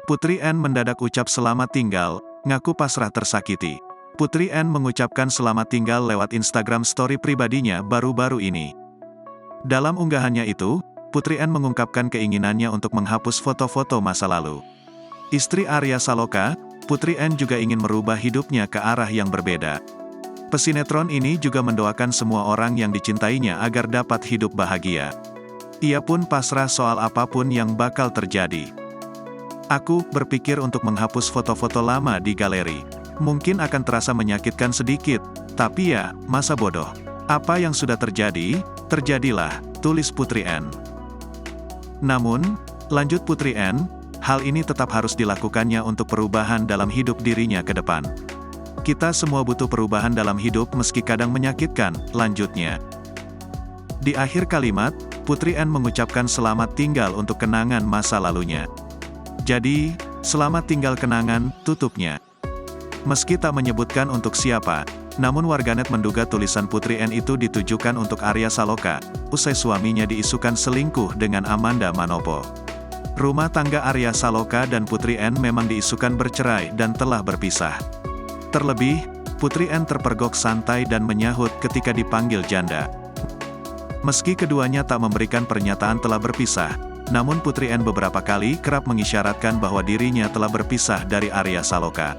Putri N mendadak ucap selamat tinggal, ngaku pasrah tersakiti. Putri N mengucapkan selamat tinggal lewat Instagram story pribadinya baru-baru ini. Dalam unggahannya itu, Putri N mengungkapkan keinginannya untuk menghapus foto-foto masa lalu. Istri Arya Saloka, Putri N juga ingin merubah hidupnya ke arah yang berbeda. Pesinetron ini juga mendoakan semua orang yang dicintainya agar dapat hidup bahagia. Ia pun pasrah soal apapun yang bakal terjadi. Aku berpikir untuk menghapus foto-foto lama di galeri. Mungkin akan terasa menyakitkan sedikit, tapi ya, masa bodoh. Apa yang sudah terjadi, terjadilah, tulis Putri N. Namun, lanjut Putri N, hal ini tetap harus dilakukannya untuk perubahan dalam hidup dirinya ke depan. Kita semua butuh perubahan dalam hidup meski kadang menyakitkan, lanjutnya. Di akhir kalimat, Putri N mengucapkan selamat tinggal untuk kenangan masa lalunya. Jadi, selamat tinggal kenangan, tutupnya. Meski tak menyebutkan untuk siapa, namun warganet menduga tulisan Putri N itu ditujukan untuk Arya Saloka, usai suaminya diisukan selingkuh dengan Amanda Manopo. Rumah tangga Arya Saloka dan Putri N memang diisukan bercerai dan telah berpisah. Terlebih, Putri N terpergok santai dan menyahut ketika dipanggil janda. Meski keduanya tak memberikan pernyataan telah berpisah, namun Putri N beberapa kali kerap mengisyaratkan bahwa dirinya telah berpisah dari Arya Saloka.